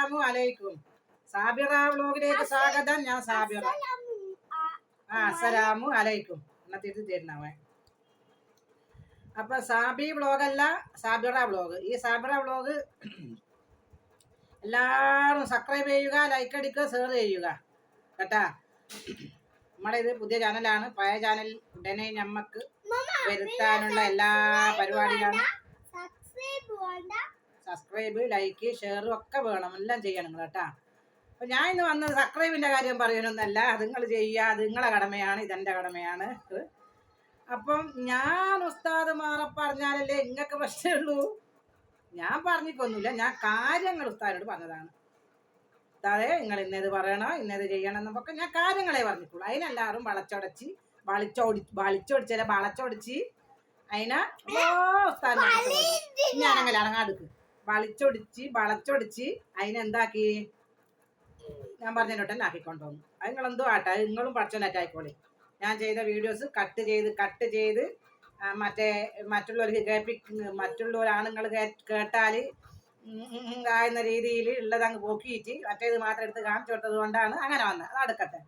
അസ്സലാമു അലൈക്കും. സാബിറ വ്ലോഗിലേക്ക് സ്വാഗതം. ഞാൻ സാബിറ. അസ്സലാമു അലൈക്കും എന്നിട്ട് തരുന്നവൻ. അപ്പൊ സാബി വ്ലോഗല്ല, സാബിറ വ്ലോഗ്. ഈ സാബിറ വ്ലോഗ് എല്ലാവരും സബ്സ്ക്രൈബ് ചെയ്യുക, ലൈക്ക് അടിക്കുക, ഷെയർ ചെയ്യുക കേട്ടാ. നമ്മളിത് പുതിയ ചാനലാണ്. പഴയ ചാനൽ ഉടനെ ഞമ്മക്ക് വരുത്താനുള്ള എല്ലാ പരിപാടികളും സബ്സ്ക്രൈബ്, ലൈക്ക്, ഷെയറും ഒക്കെ വേണം. എല്ലാം ചെയ്യണം കേട്ടാ. അപ്പൊ ഞാൻ ഇന്ന് വന്നത് സബ്സ്ക്രൈബിന്റെ കാര്യം പറയാനൊന്നല്ല. അത് നിങ്ങൾ ചെയ്യുക, അത് നിങ്ങളെ കടമയാണ്, ഇതെന്റെ കടമയാണ്. അപ്പം ഞാൻ ഉസ്താദുമാരെ പറഞ്ഞാലല്ലേ ഇങ്ങക്ക് പ്രശ്നമുള്ളൂ. ഞാൻ പറഞ്ഞിക്കൊന്നുമില്ല, ഞാൻ കാര്യങ്ങൾ ഉസ്താദിനോട് പറഞ്ഞതാണ്. ഉസ്താദേ നിങ്ങൾ ഇന്നത് പറയണോ, ഇന്നത് ചെയ്യണം എന്നൊക്കെ ഞാൻ കാര്യങ്ങളെ പറഞ്ഞിട്ടുള്ളൂ. അതിനെല്ലാവരും വളച്ചൊടിച്ച് അതിനെ ഉസ്താദ് ഞാനങ്ങനെ അടങ്ങാടുക്ക് വളച്ചൊടിച്ച് അതിനെന്താക്കി ഞാൻ പറഞ്ഞോട്ടെ ആക്കിക്കൊണ്ടുവന്നു. അത് നിങ്ങളെന്തോ ആട്ടെ, അത് നിങ്ങളും പഠിച്ചോനൊക്കെ ആയിക്കോളി. ഞാൻ ചെയ്ത വീഡിയോസ് കട്ട് ചെയ്ത് മറ്റുള്ളവർക്ക് മറ്റുള്ളവർ ആണുങ്ങൾ കേട്ടാൽ ആകുന്ന രീതിയിൽ ഉള്ളത് അങ്ങ് പോക്കിയിട്ട് മറ്റേത് മാത്രം എടുത്ത് കാണിച്ചു കൊടുത്തത് കൊണ്ടാണ് അങ്ങനെ വന്നത്. അത് അടുക്കട്ടെ.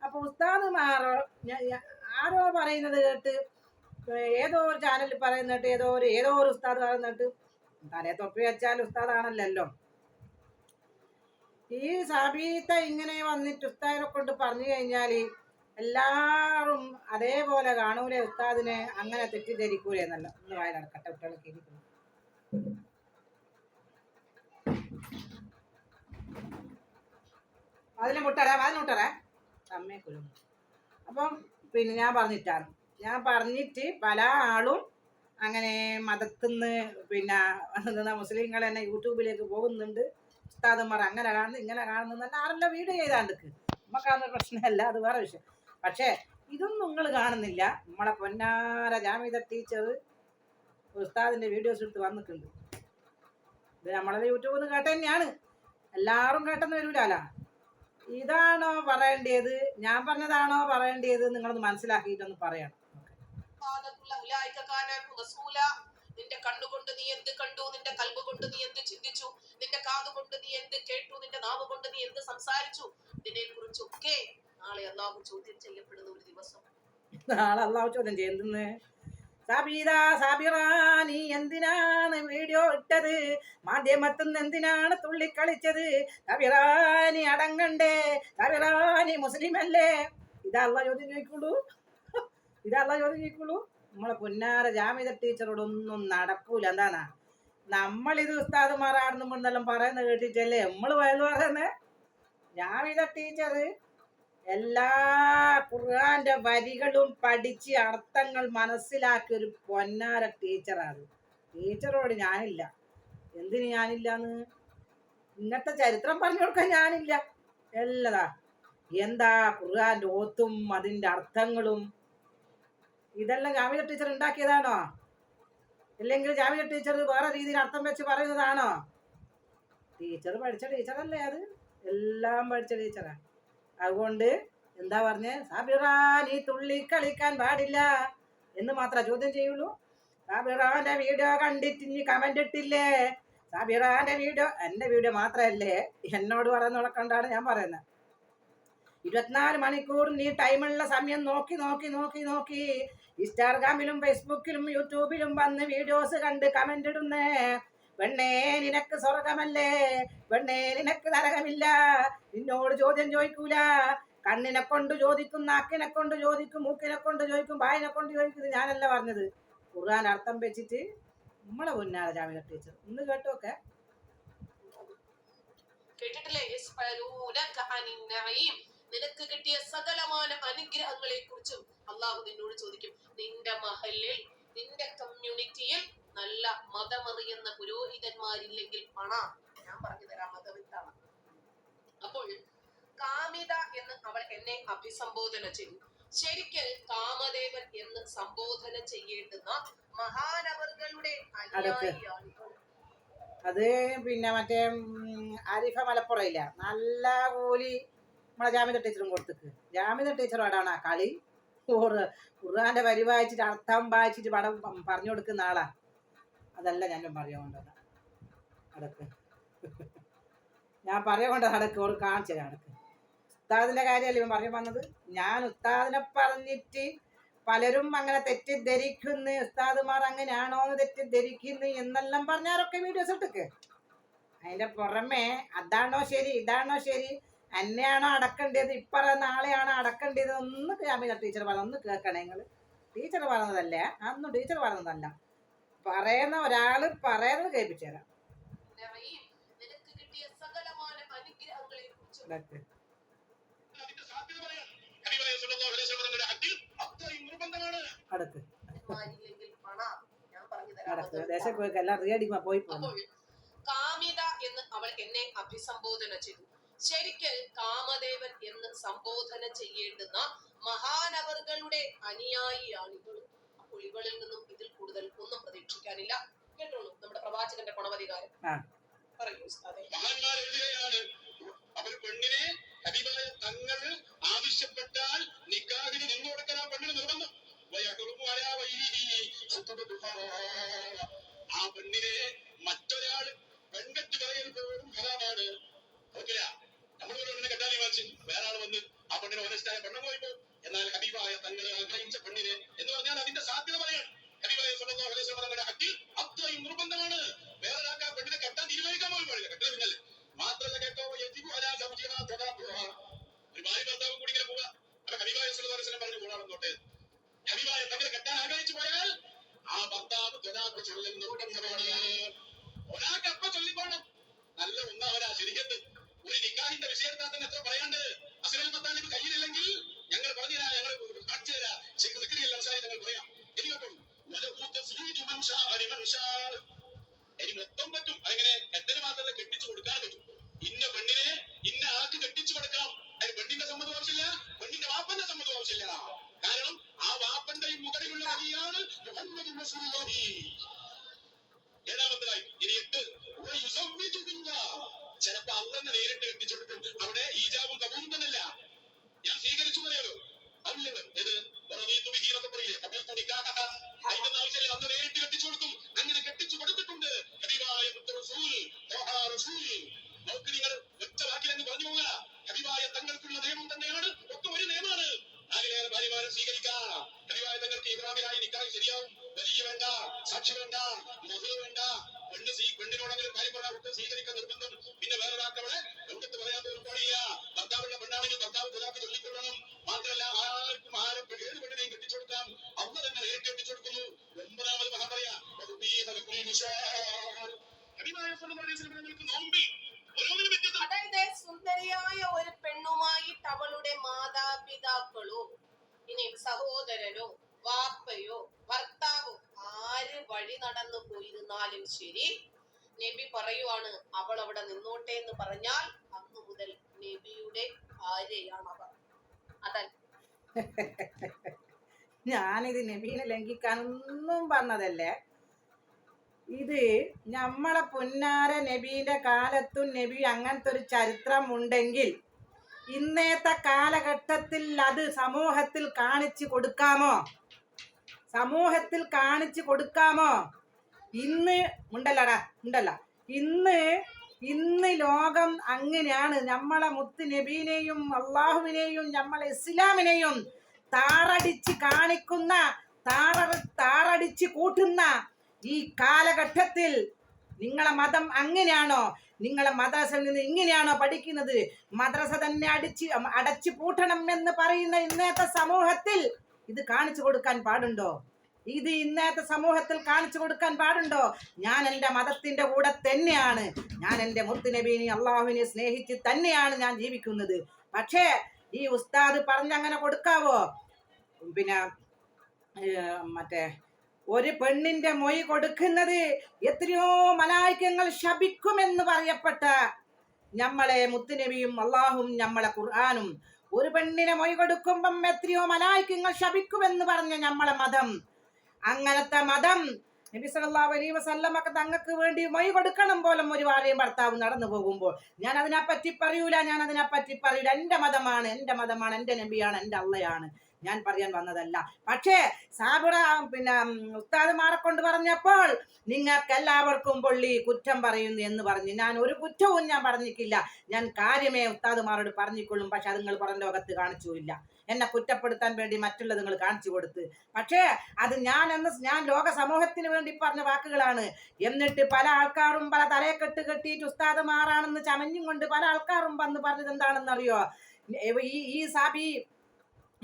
അപ്പോൾ ഉസ്താദുമാരോ ആരോ പറയുന്നത് കേട്ട്, ഏതോ ഒരു ചാനലിൽ പറയുന്ന കേട്ട്, ഏതോ ഒരു ഉസ്താദ് പറയുന്നിട്ട് തലേ തൊപ്പി വെച്ചാൽ ഉസ്താദാണല്ലോ. ഈ സാബീത്ത ഇങ്ങനെ വന്നിട്ട് ഉസ്താദിനെ കൊണ്ട് പറഞ്ഞു കഴിഞ്ഞാൽ എല്ലാവരും അതേപോലെ കാണൂലേ ഉസ്താദിനെ, അങ്ങനെ തെറ്റിദ്ധരിക്കൂലേ എന്നല്ല. ഒന്ന് വായിലടക്കട്ടെ, കുട്ടികളൊക്കെ ഇരിക്കുന്നു. അതിനെ അമ്മയെ കൊല്ലുന്നു. അപ്പം പിന്നെ ഞാൻ പറഞ്ഞിട്ട് പല ആളും അങ്ങനെ മതത്തിന്ന് പിന്നെ മുസ്ലിങ്ങൾ തന്നെ യൂട്യൂബിലേക്ക് പോകുന്നുണ്ട്. ഉസ്താദന്മാർ അങ്ങനെ കാണുന്നു, ഇങ്ങനെ കാണുന്നു എന്നല്ല ആരെല്ലാം വീഡിയോ ചെയ്താണ്ടിക്ക്. നമുക്കാവുന്ന പ്രശ്നമല്ല, അത് വേറെ വിഷയം. പക്ഷേ ഇതൊന്നും നിങ്ങൾ കാണുന്നില്ല. നമ്മളെ പൊന്നാര ജാമിദ ടീച്ചർ ഉസ്താദിന്റെ വീഡിയോസ് എടുത്ത് വന്നിട്ടുണ്ട്. ഇത് നമ്മളെ യൂട്യൂബിൽ നിന്ന് കേട്ട തന്നെയാണ്, എല്ലാവരും കേട്ടെന്ന് വരൂലല്ല. ഇതാണോ പറയേണ്ടത്, ഞാൻ പറഞ്ഞതാണോ പറയേണ്ടത്, നിങ്ങളൊന്ന് മനസ്സിലാക്കിയിട്ടൊന്ന് പറയണം. നിന്റെ കണ്ണുകൊണ്ട് നീ എന്ത് കണ്ടു, നിന്റെ കൽബ് കൊണ്ട് നീ എന്ത് ചിന്തിച്ചു, നിന്റെ കാത് കൊണ്ട് നീ എന്ത് കേട്ടു, നിന്റെ നാവ് കൊണ്ട് നീ എന്ത് സംസാരിച്ചു, ഇതിനെ കുറിച്ചൊക്കെ നാളെ അല്ലാഹു ചോദ്യം ചെയ്യപ്പെടുന്ന ഒരു ദിവസം. നാളെ അല്ലാഹു ചോദ്യം ചെയ്യുന്നത്. സാബിറ നീ എന്തിനാണ് വീഡിയോ ഇട്ടത്, മാധ്യമത്തിന്ന് എന്തിനാണ് തുള്ളിക്കളിച്ചത്, സാബിറ നീ അടങ്ങണ്ടേ, സാബിറ നീ മുസ്ലിം അല്ലേ? ഇതല്ല ചോദ്യം ചോദിക്കുള്ളൂ. നമ്മളെ പൊന്നാര ജാമിദ ടീച്ചറോടൊന്നും നടക്കൂല. എന്താന്നാ നമ്മളിത് ഉസ്താദുമാരാണെന്നും കൊണ്ടെല്ലാം പറയുന്നത് കേട്ടിട്ടല്ലേ നമ്മൾ വയലു പറയുന്നത്. ജാമിദ ടീച്ചർ എല്ലാ ഖുർആന്റെ വരികളും പഠിച്ച് അർത്ഥങ്ങൾ മനസ്സിലാക്കിയ ഒരു പൊന്നാര ടീച്ചറാണ്. ടീച്ചറോട് ഞാനില്ല. എന്തിന് ഞാനില്ലാന്ന്? ഇങ്ങനത്തെ ചരിത്രം പറഞ്ഞു കൊടുക്കാൻ ഞാനില്ല. എല്ലതാ എന്താ ഖുർആന്റെ ഓത്തും അതിന്റെ അർത്ഥങ്ങളും ഇതെല്ലാം ജാമിദ ടീച്ചർ ഉണ്ടാക്കിയതാണോ? ഇല്ലെങ്കിൽ ജാമിദ ടീച്ചർ വേറെ രീതിയിൽ അർത്ഥം വെച്ച് പറയുന്നതാണോ? ടീച്ചർ പഠിച്ച ടീച്ചറല്ലേ, അത് എല്ലാം പഠിച്ച ടീച്ചറാ. അതുകൊണ്ട് എന്താ പറഞ്ഞേ, സാബിറ നീ തുള്ളി കളിക്കാൻ പാടില്ല എന്ന് മാത്രമേ ചോദ്യം ചെയ്യുള്ളൂ. സാബിറാന്റെ വീഡിയോ കണ്ടിട്ട് ഇനി കമന്റ് ഇട്ടില്ലേ? സാബിറാന്റെ വീഡിയോ എന്റെ വീഡിയോ മാത്രമല്ലേ, എന്നോട് പറയുന്നതൊക്കെണ്ടാണ് ഞാൻ പറയുന്നത്. 24 മണിക്കൂർ നീ ടൈമുള്ള സമയം നോക്കി ഇൻസ്റ്റാഗ്രാമിലും ഫേസ്ബുക്കിലും യൂട്യൂബിലും വന്ന് വീഡിയോസ് കണ്ട് കമന്റ് ഇടുന്നേ. പെണ്ണേ നിനക്ക് സ്വർഗമല്ലേ, പെണ്ണേ നിനക്ക് നരകമില്ല. നിന്നോട് ചോദ്യം ചോദിക്കൂല. കണ്ണിനെ കൊണ്ട് ചോദിക്കും, നാക്കിനെ കൊണ്ട് ചോദിക്കും, മൂക്കിനെ കൊണ്ട് ചോദിക്കും, വായിനെ കൊണ്ട് ചോദിക്കും. ഞാനല്ല പറഞ്ഞത്, ഖുർആൻ അർത്ഥം വെച്ചിട്ട് നമ്മളെ പൊന്നാര ജാമിദ ടീച്ചർ ഒന്ന് കേട്ടോക്കെ. കേട്ടിട്ടില്ലേ? നിനക്ക് കിട്ടിയ സകലമാന അനുഗ്രഹങ്ങളെ കുറിച്ചും അള്ളാഹു നിന്നോട് ചോദിക്കും. നിന്റെ മഹലിൽ, നിന്റെ കമ്മ്യൂണിറ്റിയിൽ നല്ല മതമറിയുന്ന പുരോഹിതന്മാരില്ലെങ്കിൽ ഞാൻ പറഞ്ഞു തരാം മതവിത്താണ്. അപ്പോൾ കാമിത എന്ന് അവൾ എന്നെ അഭിസംബോധന ചെയ്തു. ശരിക്കും കാമദേവൻ എന്ന് സംബോധന ചെയ്യേണ്ടുന്ന മഹാനവറുകളുടെ അനുയായിയാണ്. അത് പിന്നെ മറ്റേ ആരിഫ മലപ്പുറയില്ല, നല്ല കൂലി നമ്മളെ ജാമിദ ടീച്ചറും കൊടുത്തിക്ക്. ജാമിദ ടീച്ചറോടാണ് ആ കളി. ഖുർആന്റെ വരി വായിച്ചിട്ട് അർത്ഥം വായിച്ചിട്ട് പടം പറഞ്ഞു കൊടുക്കുന്ന ആളാ. അതല്ല ഞാനും പറയാൻ കൊണ്ടുവന്ന അതൊക്കെ. ഞാൻ പറയുകൊണ്ട് നടക്ക് ഒരു കാണിച്ചു നടക്ക്. ഉസ്താദിന്റെ കാര്യമല്ലേ ഇവൻ പറഞ്ഞു വന്നത്. ഞാൻ ഉസ്താദിനെ പറഞ്ഞിട്ട് പലരും അങ്ങനെ തെറ്റിദ്ധരിക്കുന്നു, ഉസ്താദുമാർ അങ്ങനെയാണോ എന്ന് തെറ്റിദ്ധരിക്കുന്നു എന്നെല്ലാം പറഞ്ഞാരൊക്കെ വീഡിയോസ് ഇട്ടക്ക്. അതിന്റെ പുറമെ അതാണോ ശരി ഇതാണോ ശരി, എന്നെയാണോ അടക്കേണ്ടത് ഇപ്പറയുന്ന ആളെയാണോ അടക്കേണ്ടത് ഒന്ന് ജാമിദ ടീച്ചർ പറഞ്ഞ ഒന്ന് കേൾക്കണേ നിങ്ങൾ. ടീച്ചർ പറഞ്ഞതല്ലേ, അന്നും ടീച്ചർ പറഞ്ഞതല്ല, പറയുന്ന ഒരാള് പറയുന്നത് കേൾപ്പിച്ചു തരാം. നിനക്ക് കിട്ടിയ സകലമായ അനുഗ്രഹങ്ങളെ കുറിച്ച് അടുക്ക് ഞാൻ പറഞ്ഞു നടക്ക് ദേശം പോയി എല്ലാം റീയടിക്കുമ്പോ പോയി പോകും. കാമിത എന്ന് അവൾ എന്നെ അഭിസംബോധന ചെയ്തു. ശരിക്ക് കാമദേവൻ എന്ന് സംബോധന ചെയ്യേണ്ടുന്ന മഹാനവറുകളുടെ അനുയായിയാണ് ഇവൾ. അപ്പോൾ ഇവളിൽ നിന്നും ഇതിൽ കൂടുതൽ ഒന്നും പ്രതീക്ഷിക്കാനില്ല. കേട്ടോളൂ നമ്മുടെ പ്രവാചകന്റെ ഗുണവധികാരം. പറയൂ ഉസ്താദേ. അവർ പെണ്ണിനെ ഹബീബായ തങ്ങൾ ആവശ്യപ്പെട്ടാൽ നിക്കാഹിന് നിന്നു കൊടുക്കാൻ ആ പെണ്ണിന് നിർബന്ധം. ആ പെണ്ണിനെ മറ്റൊരാൾ പെൺകെട്ട് പറയൽ പോലും ഹറാമാണ്. ഓർക്കില്ല, നമ്മൾ ഒരു പെണ്ണിനെ കെട്ടാൻ വാങ്ങിച്ചു വേറെ ആൾ വന്ന് ആ പെണ്ണിനെ ഓനസ്റ്റായ പെണ്ണ പോയിപ്പോ. എന്നാൽ ഹബീബായ തങ്ങൾ ആഗ്രഹിച്ച പെണ്ണിനെ എന്ന് പറഞ്ഞാൽ അതിന്റെ സാധ്യത പറയാണ്. ഹബീബായ സ്വല്ലല്ലാഹു അലൈഹി വസല്ലം തങ്ങളുടെ ഹദ് അത്രയും നിർബന്ധമാണ്. വേറൊരാൾക്ക് ആ പെണ്ണിനെ കെട്ടാൻ തീരുമാനിക്കാൻ പോലും പാടില്ല. കെട്ടില്ല പിന്നല്ലേ. മാത്രമല്ല കേട്ടോ, ഒരു ഭാര്യ ഭർത്താവും കൂടി ഇങ്ങനെ പോവുക. അപ്പൊ ഹബീബായ സ്വല്ലല്ലാഹു അലൈഹി വസല്ലം പറഞ്ഞു പോകാണെന്നോട്ടെ. ഹബീബായ തങ്ങളെ കെട്ടാൻ ആഗ്രഹിച്ചു പോയാൽ ആ ഭർത്താവ് തൊലാക്ക് ചൊല്ലൽ നിർബന്ധമാണ്. ഒരാൾക്ക് അപ്പ ചൊല്ലിക്കോണം. നല്ല ഒന്നാവരാ ശരിക്കത്ത്. ഒരു നിക്കാഹിന്റെ വിഷയത്താൽ തന്നെ എത്ര പറയാണ്ട്. അസ്ലൽ മത്താലിബ് കയ്യിലില്ലെങ്കിൽ ഞങ്ങൾ പറഞ്ഞുതരാ, ഞങ്ങൾ കാണിച്ചു തരാം. ഞങ്ങൾ പറയാം. എനിക്കൊട്ടും ഇനി മൊത്തം പറ്റും. അങ്ങനെ എത്ര മാത്രമല്ല കെട്ടിച്ചു കൊടുക്കാൻ പറ്റും. ഇന്ന പെണ്ണിനെ ഇന്ന ആൾക്ക് കെട്ടിച്ചു കൊടുക്കാം. അതിന് പെണ്ണിന്റെ സമ്മതം ആവശ്യമില്ല, പെണ്ണിന്റെ വാപ്പന്റെ സമ്മതം ആവശ്യമില്ല. കാരണം ആ വാപ്പന്റെയും മുകളിലുള്ള വഴിയാണ് മുഹമ്മദ് റസൂലുള്ളാഹി. ഏഴാമത്തതായി ഇനി 8 ചിലപ്പോ അള്ളന്നെ നേരിട്ട് കെട്ടിച്ചു കൊടുക്കും. അവിടെ ഈജാബും കബൂലും തന്നെയല്ല, ഞാൻ സ്വീകരിച്ചു പറയാലോ. അല്ലത് ഏത് പറയില്ലേ അതിന്റെ ആവശ്യമില്ല, അന്ന് നേരിട്ട് കെട്ടിച്ചു കൊടുക്കും. അങ്ങനെ കെട്ടിച്ചു കൊടുത്തിട്ടുണ്ട് ഹബീബായ റസൂൽ. നോക്ക് നിങ്ങൾ ഒറ്റ വാക്കിലെന്ന് പറഞ്ഞു പോവുക. ഹബീബായ തങ്ങൾക്കുള്ള നിയമം തന്നെയാണ്, ഒക്കെ ഒരു നിയമമാണ്. നാലിലേറെ ഭാര്യമാരെ സ്വീകരിക്കാം. ഹബീബായ തങ്ങൾക്ക് ഇബ്രാഹിമിനായി നിക്കാഹ് ശരിയാവും. വലിയ വേണ്ട, സാക്ഷി വേണ്ട, മഹർ വേണ്ട. പെണ്ണിനോടെങ്കിലും കാര്യം പറഞ്ഞാൽ ഒക്കെ സ്വീകരിക്കാൻ നിർബന്ധം. പിന്നെ വേറൊരാക്കവിടെ എവിടത്ത് പറയാൻ പോലും പാടില്ല. ഭർത്താവുള്ള പെണ്ണാണെങ്കിൽ ഭർത്താവ് തൊലാക്ക് ചൊല്ലിക്കൊള്ളണം. മാത്രമല്ല ആർക്കും ആരും ഏത് പെണ്ണിനെയും കെട്ടിച്ചു കൊടുക്കാം. അമ്മ തന്നെ നേരിട്ട് കെട്ടിച്ചു കൊടുക്കുന്നു. 9ാമത് മഹാൻ പറയാ നോമ്പിൽ ഓരോന്നിനും വ്യത്യസ്തം. അതായത് സുന്ദരിയായ ഒരു പെണ്ണുമായിട്ട് അവളുടെ മാതാപിതാക്കളോ ഇനി സഹോദരനോ വാപ്പയോ ഭർത്താവോ ആര് വഴി നടന്നു പോയിരുന്നാലും ശരി, നബി പറയുവാണ് അവൾ അവിടെ നിന്നോട്ടെ എന്ന് പറഞ്ഞാൽ അന്നു മുതൽ നബിയുടെ ഭാര്യയാണ് അവർ. അതല്ല ഞാനിത് നബീനെ ലംഘിക്കാനൊന്നും പറഞ്ഞതല്ലേ. ഇത് നമ്മളെ പൊന്നാര നബീന്റെ കാലത്തും നബി അങ്ങനത്തെ ഒരു ചരിത്രം ഉണ്ടെങ്കിൽ ഇന്നത്തെ കാലഘട്ടത്തിൽ അത് സമൂഹത്തിൽ കാണിച്ചു കൊടുക്കാമോ? സമൂഹത്തിൽ കാണിച്ചു കൊടുക്കാമോ? ഇന്ന് ഇന്ന് ലോകം അങ്ങനെയാണ്. നമ്മളെ മുത്ത് നബീനെയും അള്ളാഹുവിനെയും നമ്മളെ ഇസ്ലാമിനെയും താറടിച്ച് കാണിക്കുന്ന, താറടിച്ച് കൂട്ടുന്ന ഈ കാലഘട്ടത്തിൽ നിങ്ങളെ മതം അങ്ങനെയാണോ? നിങ്ങളെ മദ്രസയിൽ നിന്ന് ഇങ്ങനെയാണോ പഠിക്കുന്നത്? മദ്രസ തന്നെ അടച്ചു പൂട്ടണം എന്ന് പറയുന്ന ഇന്നത്തെ സമൂഹത്തിൽ ഇത് കാണിച്ചു കൊടുക്കാൻ പാടുണ്ടോ? ഇത് ഇന്നത്തെ സമൂഹത്തിൽ കാണിച്ചു കൊടുക്കാൻ പാടുണ്ടോ? ഞാൻ എൻ്റെ മതത്തിന്റെ കൂടെ തന്നെയാണ്. ഞാൻ എൻ്റെ മുത്തുനബീനെ അള്ളാഹുവിനെ സ്നേഹിച്ച് തന്നെയാണ് ഞാൻ ജീവിക്കുന്നത്. പക്ഷേ ഈ ഉസ്താദ് പറഞ്ഞങ്ങനെ കൊടുക്കാവോ? പിന്നെ മറ്റേ ഒരു പെണ്ണിന്റെ മൊഴി കൊടുക്കുന്നത് എത്രയോ മലായികങ്ങൾ ശപിക്കുമെന്ന് പറയപ്പെട്ട നമ്മളെ മുത്തുനബിയും അള്ളാഹും നമ്മളെ ഖുർആനും, ഒരു പെണ്ണിനെ മൊഴി കൊടുക്കുമ്പം എത്രയോ മലായികങ്ങൾ ശപിക്കുമെന്ന് പറഞ്ഞ നമ്മളെ മതം, അങ്ങനത്തെ മതം നബി സല്ലല്ലാഹു അലൈഹി വസല്ലം ഒക്കെ തങ്ങൾക്ക് വേണ്ടി മൊഴി കൊടുക്കണം പോലും ഒരു ഭാര്യയും ഭർത്താവും നടന്നു പോകുമ്പോൾ ഞാൻ അതിനെപ്പറ്റി പറയൂല. എൻ്റെ മതമാണ്, എൻ്റെ നബിയാണ്, എൻ്റെ അള്ളയാണ്. ഞാൻ പറയാൻ വന്നതല്ല. പക്ഷേ സാബിറ ഉസ്താദുമാരെ കൊണ്ട് പറഞ്ഞപ്പോൾ നിങ്ങൾക്ക് എല്ലാവർക്കും പൊള്ളി കുറ്റം പറയുന്നു എന്ന് പറഞ്ഞ് ഞാൻ ഒരു കുറ്റവും ഞാൻ പറഞ്ഞിട്ടില്ല. ഞാൻ കാര്യമേ ഉസ്താദുമാരോട് പറഞ്ഞിക്കൊള്ളും. പക്ഷെ അത് നിങ്ങൾ പുറം ലോകത്ത് കാണിച്ചുമില്ല. എന്നെ കുറ്റപ്പെടുത്താൻ വേണ്ടി മറ്റുള്ളത് നിങ്ങൾ കാണിച്ചു കൊടുത്ത്. പക്ഷേ അത് ഞാൻ ലോക സമൂഹത്തിന് വേണ്ടി പറഞ്ഞ വാക്കുകളാണ്. എന്നിട്ട് പല ആൾക്കാരും പല തലയെക്കെട്ട് കെട്ടിയിട്ട് ഉസ്താദുമാരാണെന്ന് ചമഞ്ഞും കൊണ്ട് പല ആൾക്കാരും വന്ന് പറഞ്ഞത് എന്താണെന്നറിയോ?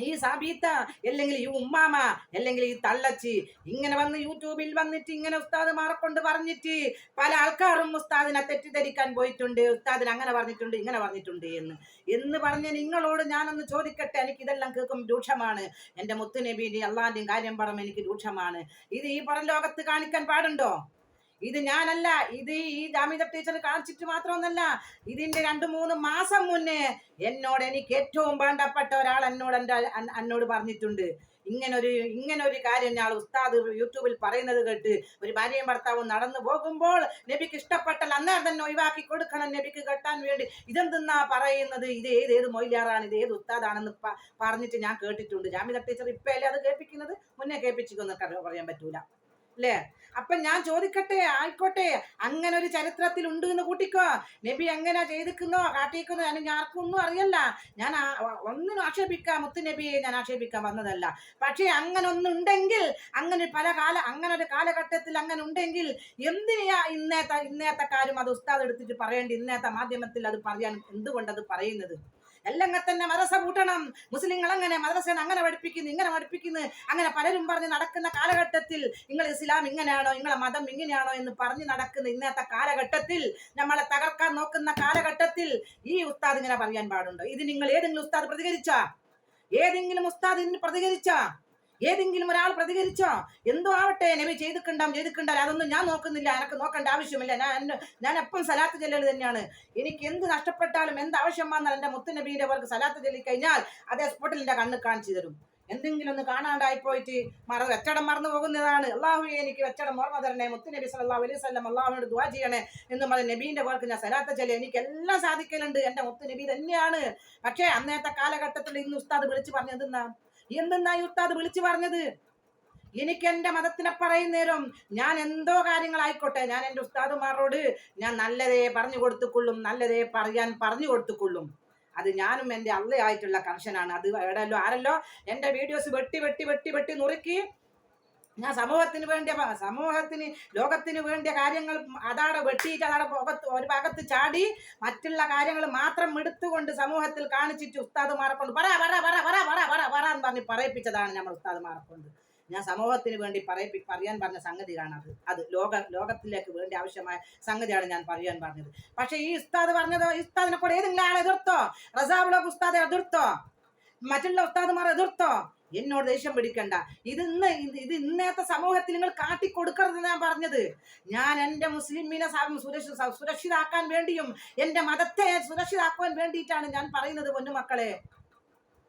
ഈ സാബീത്ത അല്ലെങ്കിൽ ഈ ഉമ്മാമ അല്ലെങ്കിൽ ഈ തള്ളച്ചി ഇങ്ങനെ വന്ന് യൂട്യൂബിൽ വന്നിട്ട് ഇങ്ങനെ ഉസ്താദുമാരെ കൊണ്ട് പറഞ്ഞിട്ട് പല ആൾക്കാരും ഉസ്താദിനെ തെറ്റിദ്ധരിക്കാൻ പോയിട്ടുണ്ട്. ഉസ്താദിന് അങ്ങനെ പറഞ്ഞിട്ടുണ്ട് ഇങ്ങനെ പറഞ്ഞിട്ടുണ്ട് എന്ന് പറഞ്ഞ് നിങ്ങളോട് ഞാനൊന്ന് ചോദിക്കട്ടെ. എനിക്ക് ഇതെല്ലാം കേൾക്കും രൂക്ഷമാണ്. എൻ്റെ മുത്തുനബിയുടെ അള്ളാന്റെയും കാര്യം പറയുമ്പോൾ എനിക്ക് രൂക്ഷമാണ്. ഇത് ഈ പുറം ലോകത്ത് കാണിക്കാൻ പാടുണ്ടോ? ഇത് ഞാനല്ല, ഇത് ഈ ജാമിദ ടീച്ചർ കാണിച്ചിട്ട് മാത്രമൊന്നല്ല. ഇതിന്റെ 2-3 മാസം മുന്നേ എനിക്ക് ഏറ്റവും വേണ്ടപ്പെട്ട ഒരാൾ എന്നോട് പറഞ്ഞിട്ടുണ്ട്. ഇങ്ങനൊരു കാര്യം ഞാൻ ഉസ്താദ് യൂട്യൂബിൽ പറയുന്നത് കേട്ട് ഒരു ഭാര്യയും ഭർത്താവും നടന്നു പോകുമ്പോൾ നബിക്ക് ഇഷ്ടപ്പെട്ടാൽ അന്നേരം തന്നെ ഒഴിവാക്കി കൊടുക്കണം നബിക്ക് കെട്ടാൻ വേണ്ടി. ഇതെന്തെന്നാ പറയുന്നത്? ഇത് ഏത് മൊയ്ലാറാണ്, ഇത് ഏത് ഉസ്താദാണെന്ന് പറഞ്ഞിട്ട് ഞാൻ കേട്ടിട്ടുണ്ട്. ജാമിദ ടീച്ചർ ഇപ്പല്ലേ അത് കേൾപ്പിക്കുന്നത്? മുന്നേ കേൾപ്പിച്ചിക്കൊന്നൊക്കെ പറയാൻ പറ്റൂല അല്ലേ? അപ്പൊ ഞാൻ ചോദിക്കട്ടെ, ആയിക്കോട്ടെ, അങ്ങനെ ഒരു ചരിത്രത്തിൽ ഉണ്ട് എന്ന് കൂട്ടിക്കോ. നബി എങ്ങനെ ചെയ്തിക്കുന്നോ കാട്ടിക്കുന്നോ ഞാൻ ആർക്കൊന്നും അറിയല്ല. ഞാൻ ഒന്നിനും ആക്ഷേപിക്കാം, മുത്തു നബിയെ ഞാൻ ആക്ഷേപിക്കാൻ വന്നതല്ല. പക്ഷെ അങ്ങനെ ഒന്നുണ്ടെങ്കിൽ, അങ്ങനെ ഒരു കാലഘട്ടത്തിൽ അങ്ങനെ ഉണ്ടെങ്കിൽ എന്തിനാ ഇന്നത്തെ കാര്യം അത് ഉസ്താദ് എടുത്തിട്ട് പറയേണ്ടി ഇന്നത്തെ മാധ്യമത്തിൽ അത് പറയാൻ എന്തുകൊണ്ടത് പറയുന്നത്? എല്ലാം തന്നെ മദ്രസ കൂട്ടണം, മുസ്ലിങ്ങൾ അങ്ങനെ മദ്രസ അങ്ങനെ പഠിപ്പിക്കുന്നു ഇങ്ങനെ പഠിപ്പിക്കുന്നു അങ്ങനെ പലരും പറഞ്ഞ് നടക്കുന്ന കാലഘട്ടത്തിൽ നിങ്ങൾ ഇസ്ലാം ഇങ്ങനെയാണോ, നിങ്ങളെ മതം ഇങ്ങനെയാണോ എന്ന് പറഞ്ഞ് നടക്കുന്ന ഇന്നത്തെ കാലഘട്ടത്തിൽ, നമ്മളെ തകർക്കാൻ നോക്കുന്ന കാലഘട്ടത്തിൽ ഈ ഉസ്താദ് ഇങ്ങനെ പറയാൻ പാടുണ്ടോ? ഇത് നിങ്ങൾ ഏതെങ്കിലും ഉസ്താദ് പ്രതികരിച്ചാ? ഏതെങ്കിലും ഉസ്താദ് ഇതിന് പ്രതികരിച്ചാ? ഏതെങ്കിലും ഒരാൾ പ്രതികരിച്ചോ? എന്തോ ആവട്ടെ, നബി ചെയ്തിട്ടുണ്ടാൽ അതൊന്നും ഞാൻ നോക്കുന്നില്ല. എനിക്ക് നോക്കേണ്ട ആവശ്യമില്ല. ഞാൻ എപ്പം സലാത്ത് ചെല്ലൽ തന്നെയാണ്. എനിക്ക് എന്ത് നഷ്ടപ്പെട്ടാലും എന്ത് ആവശ്യം വന്നാൽ എൻ്റെ മുത്തുനബീന്റെ പേർക്ക് സലാത്ത് ചൊല്ലിക്കഴിഞ്ഞാൽ അതേ സ്പോട്ടിൽ എൻ്റെ കണ്ണ് കാണിച്ചു തരും. എന്തെങ്കിലും ഒന്ന് കാണാണ്ടായി പോയിട്ട് വെച്ചടം മറന്നു പോകുന്നതാണ്. അള്ളാഹുവേ എനിക്ക് വെച്ചടം ഓർമ്മ തരണേ, മുത്തുനബി സല്ലല്ലാഹു അലൈഹി വസല്ലം അള്ളാഹുവിനോട് ദുആ ചെയ്യണേ എന്ന് പറഞ്ഞ നബീന്റെ പേർക്ക് ഞാൻ സലാത്ത് ചൊല്ലി എനിക്കെല്ലാം സാധിക്കലുണ്ട്. എൻ്റെ മുത്തുനബി തന്നെയാണ്. പക്ഷേ അന്നത്തെ കാലഘട്ടത്തിൽ ഇന്ന് ഉസ്താദ് വിളിച്ചു പറഞ്ഞത് എന്തെന്നാ ഈ ഉസ്താദ് വിളിച്ചു പറഞ്ഞത്? എനിക്ക് എൻ്റെ മതത്തിനെ പറയുന്നേരം ഞാൻ എന്തോ കാര്യങ്ങളായിക്കോട്ടെ, ഞാൻ എൻ്റെ ഉസ്താദുമാരോട് ഞാൻ നല്ലതേ പറഞ്ഞു കൊടുത്തുകൊള്ളും, നല്ലതേ പറഞ്ഞു കൊടുത്തുകൊള്ളും. അത് ഞാനും എൻ്റെ അള്ളയായിട്ടുള്ള കർശനാണ്. അത് ആരല്ലോ എൻ്റെ വീഡിയോസ് വെട്ടി നുറുക്കി ഞാൻ സമൂഹത്തിന് ലോകത്തിന് വേണ്ടിയ കാര്യങ്ങൾ അതാടെ വെട്ടിയിട്ട് അതാടെ ഒരു ഭാഗത്ത് ചാടി മറ്റുള്ള കാര്യങ്ങൾ മാത്രം എടുത്തുകൊണ്ട് സമൂഹത്തിൽ കാണിച്ചിട്ട് ഉസ്താദുമാരെ കൊണ്ട് എന്ന് പറഞ്ഞ് പറയിപ്പിച്ചതാണ് നമ്മൾ ഉസ്താദുമാരെ കൊണ്ട്. ഞാൻ സമൂഹത്തിന് വേണ്ടി പറയാൻ പറഞ്ഞ സംഗതിയാണ് അത് ലോകത്തിലേക്ക് വേണ്ടി ആവശ്യമായ സംഗതിയാണ് ഞാൻ പറയാൻ പറഞ്ഞത്. പക്ഷെ ഈ ഉസ്താദ് പറഞ്ഞത്, ഉസ്താദിനെ കൂടെ ഏതെങ്കിലും ആളെ എതിർത്തോ? റസാബുലോക്ക് ഉസ്താദെ എതിർത്തോ? മറ്റുള്ള ഉസ്താദുമാർ എതിർത്തോ? എന്നോട് ദേഷ്യം പിടിക്കണ്ട. ഇത് ഇന്നത്തെ സമൂഹത്തിൽ നിങ്ങൾ കാട്ടിക്കൊടുക്കരുത് ഞാൻ പറഞ്ഞത്. ഞാൻ എൻ്റെ മുസ്ലിമിനെ സുരക്ഷിതാക്കാൻ വേണ്ടിയും എൻ്റെ മതത്തെ സുരക്ഷിതാക്കാൻ വേണ്ടിയിട്ടാണ് ഞാൻ പറയുന്നത്.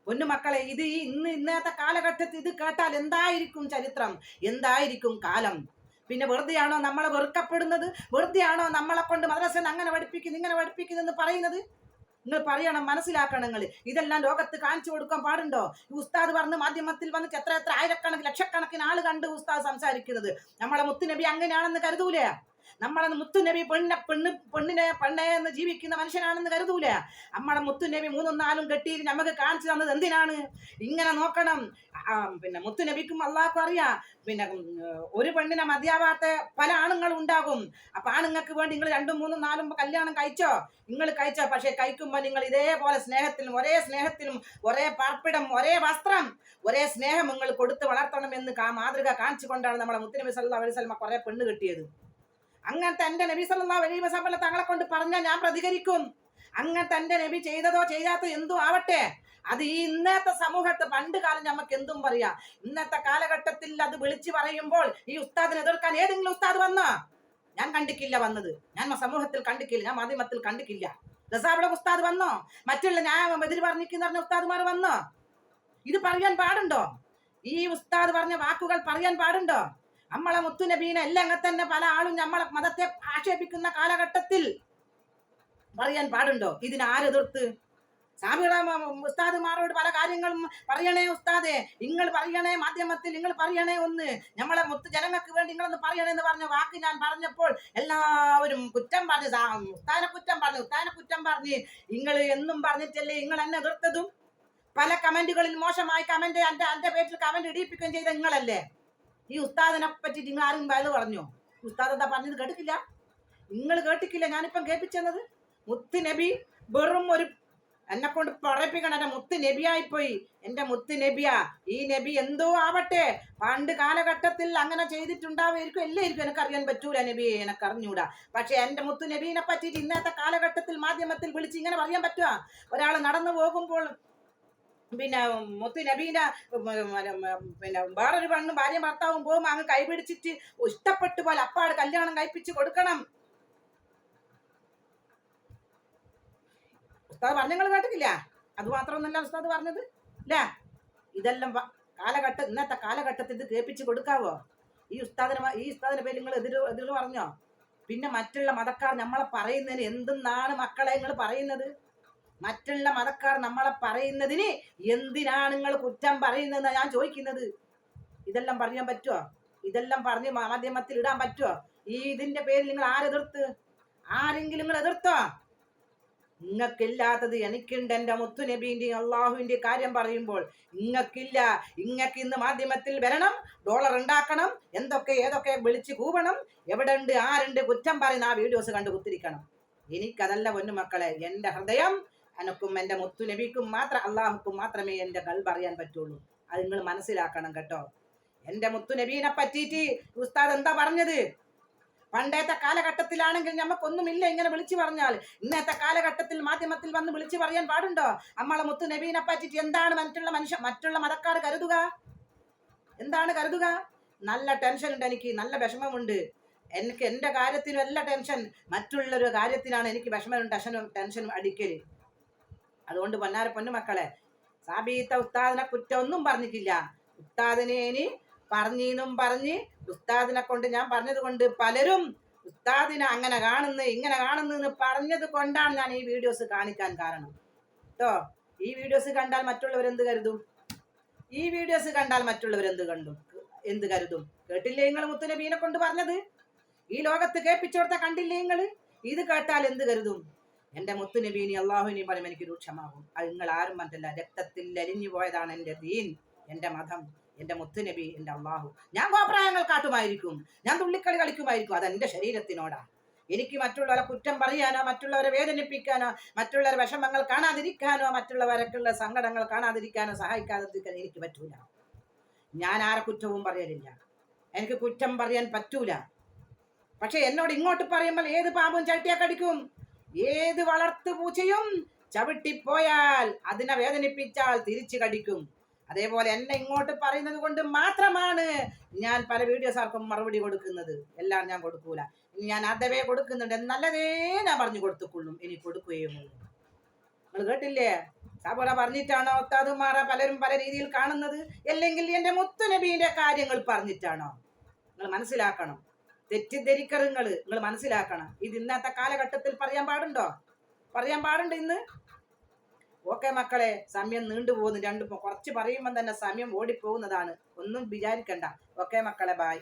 പൊന്നുമക്കളെ, ഇത് ഇന്നത്തെ കാലഘട്ടത്തിൽ ഇത് കേട്ടാൽ എന്തായിരിക്കും ചരിത്രം, എന്തായിരിക്കും കാലം? പിന്നെ വെറുതെയാണോ നമ്മളെ വെറുക്കപ്പെടുന്നത്? വെറുതെയാണോ നമ്മളെ കൊണ്ട് മദ്രസ അങ്ങനെ പഠിപ്പിക്കുന്നു ഇങ്ങനെ പഠിപ്പിക്കുന്നെന്ന് പറയുന്നത്? നിങ്ങൾ പറയണം, മനസ്സിലാക്കണം. നിങ്ങൾ ഇതെല്ലാം ലോകത്ത് കാണിച്ചു കൊടുക്കാൻ പാടുണ്ടോ? ഈ ഉസ്താദ് പറഞ്ഞ് മാധ്യമത്തിൽ വന്നിട്ട് എത്ര ആയിരക്കണക്കിന് ലക്ഷക്കണക്കിന് ആള് കണ്ട് ഉസ്താദ് സംസാരിക്കുന്നത്. നമ്മളെ മുത്തുനബി അങ്ങനെയാണെന്ന് കരുതൂലേ? നമ്മളെ മുത്തുനബി പെണ്ണെ എന്ന് ജീവിക്കുന്ന മനുഷ്യനാണെന്ന് കരുതൂലേ? നമ്മളെ മുത്തുനബി 3-4 കെട്ടിയിട്ട് നമുക്ക് കാണിച്ചു തന്നത് എന്തിനാണ്? ഇങ്ങനെ നോക്കണം. പിന്നെ മുത്തുനബിക്കും അള്ളാഹ്ക്കും അറിയാം. പിന്നെ ഒരു പെണ്ണിനെ മതിയാവാത്ത പല ആണുങ്ങളും ഉണ്ടാകും. അപ്പൊ ആണുങ്ങൾക്ക് വേണ്ടി നിങ്ങൾ 2-3-4 കല്യാണം കഴിച്ചോ? പക്ഷെ കഴിക്കുമ്പോൾ നിങ്ങൾ ഇതേപോലെ ഒരേ സ്നേഹത്തിലും ഒരേ പാർപ്പിടം, ഒരേ വസ്ത്രം, ഒരേ സ്നേഹം നിങ്ങൾ കൊടുത്ത് വളർത്തണമെന്ന് മാതൃക കാണിച്ചു കൊണ്ടാണ് നമ്മളെ മുത്തുനബി സല്ലല്ലാഹു അലൈഹി വസല്ലം കുറെ പെണ്ണ് കെട്ടിയത്. അങ്ങനത്തെ എൻ്റെ നബി സല്ലല്ലാഹു അലൈഹി വസല്ലം തങ്ങളെ കൊണ്ട് പറഞ്ഞാൽ ഞാൻ പ്രതികരിക്കും. അങ്ങനത്തെ എൻ്റെ നബി ചെയ്തതോ ചെയ്യാത്തോ എന്തോ ആവട്ടെ, അത് ഈ ഇന്നത്തെ സമൂഹത്തെ പണ്ട് കാലം നമുക്ക് എന്തും പറയാം. ഇന്നത്തെ കാലഘട്ടത്തിൽ അത് വിളിച്ചു പറയുമ്പോൾ ഈ ഉസ്താദിനെ എതിർക്കാൻ ഏതെങ്കിലും ഉസ്താദ് വന്നോ? ഞാൻ കണ്ടിക്കില്ല വന്നത്. ഞാൻ സമൂഹത്തിൽ കണ്ടിക്കില്ല, ഞാൻ മാധ്യമത്തിൽ കണ്ടിക്കില്ല. റസാബിയുടെ ഉസ്താദ് വന്നോ? മറ്റുള്ള ഞാൻ എതിര് പറഞ്ഞിരിക്കുന്ന ഉസ്താദ്മാർ വന്നോ? ഇത് പറയാൻ പാടുണ്ടോ? ഈ ഉസ്താദ് പറഞ്ഞ വാക്കുകൾ പറയാൻ പാടുണ്ടോ? നമ്മളെ മുത്തുനബീനെ എല്ലാം തന്നെ പല ആളും നമ്മളെ മതത്തെ ആക്ഷേപിക്കുന്ന കാലഘട്ടത്തിൽ പറയാൻ പാടുണ്ടോ? ഇതിനാരെതിർത്ത്? സാബിയുടെ ഉസ്താദുമാരോട് പല കാര്യങ്ങളും പറയണേ ഉസ്താദെ, നിങ്ങൾ പറയണേ മാധ്യമത്തിൽ, നിങ്ങൾ പറയണേ ഒന്ന്, നമ്മളെ ജനങ്ങൾക്ക് വേണ്ടി നിങ്ങളൊന്ന് പറയണേ എന്ന് പറഞ്ഞ വാക്ക് ഞാൻ പറഞ്ഞപ്പോൾ എല്ലാവരും കുറ്റം പറഞ്ഞു, ഉസ്താദിനെ കുറ്റം പറഞ്ഞ് നിങ്ങൾ എന്നും പറഞ്ഞിട്ടല്ലേ നിങ്ങൾ എന്നെ എതിർത്തതും, പല കമന്റുകളിൽ മോശമായി കമന്റ് എന്റെ പേരിൽ കമന്റ് ഇടിയിപ്പിക്കുകയും ചെയ്ത നിങ്ങളല്ലേ. ഈ ഉസ്താദിനെ പറ്റി നിങ്ങൾ ആരും വയത് പറഞ്ഞോ? ഉസ്താദ് എന്താ പറഞ്ഞത് കേട്ടിട്ടില്ല? നിങ്ങൾ കേട്ടിട്ടില്ല? ഞാനിപ്പം കേൾപ്പിച്ചെന്നത് മുത്ത് നബി വെറും ഒരു എന്നെ കൊണ്ട് പറയിപ്പിക്കണം, എന്റെ മുത്ത് നബിയായിപ്പോയി, എന്റെ മുത്ത് നബിയാ. ഈ നബി എന്തോ ആവട്ടെ, പണ്ട് കാലഘട്ടത്തിൽ അങ്ങനെ ചെയ്തിട്ടുണ്ടാവുമായിരിക്കും, എല്ലായിരിക്കും, എനിക്കറിയാൻ പറ്റൂല നബിയെ, എനിക്കറിഞ്ഞൂടാ. പക്ഷെ എന്റെ മുത്ത് നബീനെ പറ്റിയിട്ട് ഇന്നത്തെ കാലഘട്ടത്തിൽ മാധ്യമത്തിൽ വിളിച്ച് ഇങ്ങനെ പറയാൻ പറ്റുക? ഒരാൾ നടന്നു പോകുമ്പോൾ പിന്നെ മുത്ത് നബീന്റെ പിന്നെ വേറൊരു പെണ്ണും ഭാര്യയും ഭർത്താവും പോകുമ്പോൾ അങ്ങ് കൈപിടിച്ചിട്ട് ഇഷ്ടപ്പെട്ടു പോലെ അപ്പാട് കല്യാണം കഴിപ്പിച്ച് കൊടുക്കണം. ഉസ്താദ് പറഞ്ഞങ്ങൾ കേട്ടിട്ടില്ല? അത് മാത്രമൊന്നല്ല ഉസ്താദ് പറഞ്ഞത് അല്ലേ? ഇതെല്ലാം ഇന്നത്തെ കാലഘട്ടത്തിൽ ഇത് കേൾപ്പിച്ച് കൊടുക്കാവോ? ഈ ഉസ്താദിന്റെ പേര് നിങ്ങൾ എതിര് പറഞ്ഞോ? പിന്നെ മറ്റുള്ള മതക്കാർ നമ്മളെ പറയുന്നതിന് എന്തെന്നാണ് മക്കളെ നിങ്ങൾ പറയുന്നത്? മറ്റുള്ള മതക്കാർ നമ്മളെ പറയുന്നതിന് എന്തിനാണ് നിങ്ങൾ കുറ്റം പറയുന്നതെന്നാണ് ഞാൻ ചോദിക്കുന്നത്. ഇതെല്ലാം പറയാൻ പറ്റുമോ? ഇതെല്ലാം പറഞ്ഞ് മാധ്യമത്തിൽ ഇടാൻ പറ്റുമോ? ഇതിന്റെ പേരിൽ നിങ്ങൾ ആരെതിർത്ത്? ആരെങ്കിലും നിങ്ങൾ എതിർത്തോ? നിങ്ങൾക്കില്ലാത്തത് എനിക്കുണ്ട്. എന്റെ മുത്തു നബീന്റെയും അള്ളാഹുവിന്റെ കാര്യം പറയുമ്പോൾ നിങ്ങൾക്കില്ല. ഇങ്ങക്ക് ഇന്ന് മാധ്യമത്തിൽ വരണം, ഡോളർ ഉണ്ടാക്കണം, ഏതൊക്കെ വിളിച്ച് കൂവണം, എവിടെ ഉണ്ട് ആരുണ്ട് കുറ്റം പറയുന്ന ആ വീഡിയോസ് കണ്ട് കുത്തിരിക്കണം. എനിക്കതല്ല പൊന്നു മക്കളെ. എന്റെ ഹൃദയം എനക്കും എന്റെ മുത്തു നബിക്കും മാത്രം, അള്ളാഹുക്കും മാത്രമേ എന്റെ കൽബ് അറിയാൻ പറ്റുള്ളൂ. അത് നിങ്ങൾ മനസ്സിലാക്കണം കേട്ടോ. എന്റെ മുത്തു നബീനെ പറ്റിയിട്ട് ഉസ്താദ് എന്താ പറഞ്ഞത്? പണ്ടത്തെ കാലഘട്ടത്തിലാണെങ്കിൽ നമുക്കൊന്നുമില്ല ഇങ്ങനെ വിളിച്ചു പറഞ്ഞാൽ. ഇന്നത്തെ കാലഘട്ടത്തിൽ മാധ്യമത്തിൽ വന്ന് വിളിച്ചു പറയാൻ പാടുണ്ടോ? നമ്മളെ മുത്തു നബീനെ പറ്റിയിട്ട് എന്താണ് മറ്റുള്ള മതക്കാർ കരുതുക? എന്താണ് കരുതുക? നല്ല ടെൻഷൻ ഉണ്ട് എനിക്ക്, നല്ല വിഷമമുണ്ട് എനിക്ക്. എന്റെ കാര്യത്തിനും എല്ലാ ടെൻഷൻ, മറ്റുള്ളൊരു കാര്യത്തിനാണ് എനിക്ക് വിഷമവും ടെൻഷനും അടിക്കല്. അതുകൊണ്ട് പൊന്നു മക്കളെ, സാബീത്ത ഉസ്താദിനെ കുറ്റമൊന്നും പറഞ്ഞിട്ടില്ല. ഉസ്താദിനെ ഇനി പറഞ്ഞെന്നും പറഞ്ഞ് ഉസ്താദിനെ കൊണ്ട് ഞാൻ പറഞ്ഞത് കൊണ്ട് പലരും ഉസ്താദിനെ അങ്ങനെ കാണുന്നു ഇങ്ങനെ കാണുന്നു എന്ന് പറഞ്ഞത് കൊണ്ടാണ് ഞാൻ ഈ വീഡിയോസ് കാണിക്കാൻ കാരണം കേട്ടോ. ഈ വീഡിയോസ് കണ്ടാൽ മറ്റുള്ളവരെന്ത് കരുതും? ഈ വീഡിയോസ് കണ്ടാൽ മറ്റുള്ളവരെന്ത് കരുതും? കേട്ടില്ലേ നിങ്ങൾ മുത്തുനബീനെ കൊണ്ട് പറഞ്ഞത്? ഈ ലോകത്ത് കേൾപ്പിച്ചോടത്ത കണ്ടില്ലേ നിങ്ങൾ? ഇത് കേട്ടാൽ എന്ത് കരുതും? എന്റെ മുത്തുനബീനി അള്ളാഹുവിനെയും പറയുമ്പോൾ എനിക്ക് രൂക്ഷമാകും. അത് നിങ്ങൾ ആരും മറ്റല്ല, രക്തത്തിൽ അലിഞ്ഞു പോയതാണ് എന്റെ ദീൻ, എന്റെ മതം, എന്റെ മുത്തുനബി, എന്റെ അള്ളാഹു. ഞാൻ കോപ്രായങ്ങൾ കാട്ടുമായിരിക്കും, ഞാൻ തുള്ളിക്കളി കളിക്കുമായിരിക്കും, അതെന്റെ ശരീരത്തിനോടാ. എനിക്ക് മറ്റുള്ളവരെ കുറ്റം പറയാനോ, മറ്റുള്ളവരെ വേദനിപ്പിക്കാനോ, മറ്റുള്ളവരെ വിഷമങ്ങൾ കാണാതിരിക്കാനോ, മറ്റുള്ളവരൊക്കെയുള്ള സങ്കടങ്ങൾ കാണാതിരിക്കാനോ സഹായിക്കാതിരിക്കാൻ എനിക്ക് പറ്റൂല. ഞാൻ ആരെ കുറ്റവും പറയലില്ല, എനിക്ക് കുറ്റം പറയാൻ പറ്റൂല. പക്ഷെ എന്നോട് ഇങ്ങോട്ട് പറയുമ്പോൾ ഏത് പാമ്പും ചവിട്ടിയാ കടിക്കും, ഏത് വളർത്തു പൂച്ചയും ചവിട്ടിപ്പോയാൽ അതിനെ വേദനിപ്പിച്ചാൽ തിരിച്ചു കടിക്കും. അതേപോലെ എന്നെ ഇങ്ങോട്ട് പറയുന്നത് കൊണ്ട് മാത്രമാണ് ഞാൻ പല വീഡിയോസാർക്കും മറുപടി കൊടുക്കുന്നത്. എല്ലാം ഞാൻ കൊടുക്കൂല. ഞാൻ അതവേ കൊടുക്കുന്നുണ്ട്, നല്ലതേ ഞാൻ പറഞ്ഞു കൊടുത്തുകൊള്ളും, ഇനി കൊടുക്കുകയും ഉള്ളൂ. നിങ്ങൾ കേട്ടില്ലേ? സാബുറ പറഞ്ഞിട്ടാണോ ഉസ്താദുമാറ പലരും പല രീതിയിൽ കാണുന്നത്? അല്ലെങ്കിൽ എന്റെ മുത്തുനബീന്റെ കാര്യങ്ങൾ പറഞ്ഞിട്ടാണോ? നിങ്ങൾ മനസ്സിലാക്കണം. തെറ്റിദ്ധരിക്കറുകൾ നിങ്ങൾ മനസ്സിലാക്കണം. ഇത് ഇന്നത്തെ കാലഘട്ടത്തിൽ പറയാൻ പാടുണ്ടോ? പറയാൻ പാടുണ്ട് ഇന്ന്? ഓക്കെ മക്കളെ, സമയം നീണ്ടുപോകുന്നു. കുറച്ച് പറയുമ്പോൾ തന്നെ സമയം ഓടിപ്പോകുന്നതാണ്, ഒന്നും വിചാരിക്കണ്ട. ഓക്കെ മക്കളെ, ബായ്.